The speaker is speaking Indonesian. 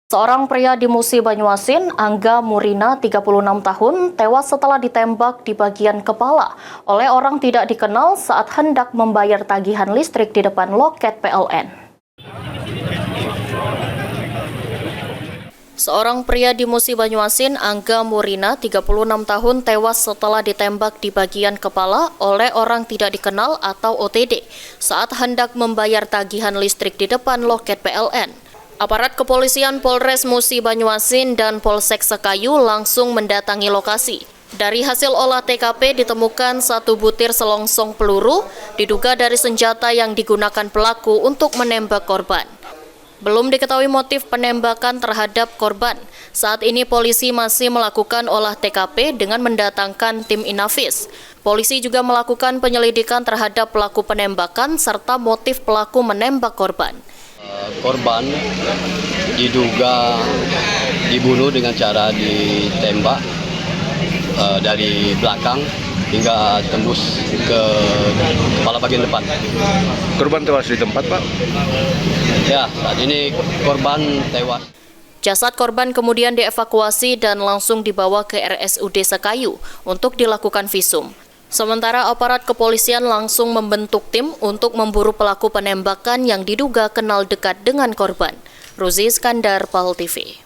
Seorang pria di Musi Banyuasin, Angga Murina, 36 tahun, tewas setelah ditembak di bagian kepala oleh orang tidak dikenal saat hendak membayar tagihan listrik di depan loket PLN. Seorang pria di Musi Banyuasin, Angga Murina, 36 tahun, tewas setelah ditembak di bagian kepala oleh orang tidak dikenal atau OTD saat hendak membayar tagihan listrik di depan loket PLN. Aparat kepolisian Polres Musi Banyuasin dan Polsek Sekayu langsung mendatangi lokasi. Dari hasil olah TKP ditemukan satu butir selongsong peluru, diduga dari senjata yang digunakan pelaku untuk menembak korban. Belum diketahui motif penembakan terhadap korban. Saat ini polisi masih melakukan olah TKP dengan mendatangkan tim Inafis. Polisi juga melakukan penyelidikan terhadap pelaku penembakan serta motif pelaku menembak korban. Korban diduga dibunuh dengan cara ditembak dari belakang hingga tembus ke kepala bagian depan. Korban tewas di tempat, Pak? Ya, saat ini korban tewas. Jasad korban kemudian dievakuasi dan langsung dibawa ke RSUD Sekayu untuk dilakukan visum. Sementara aparat kepolisian langsung membentuk tim untuk memburu pelaku penembakan yang diduga kenal dekat dengan korban. Ruzi Iskandar, PAL TV.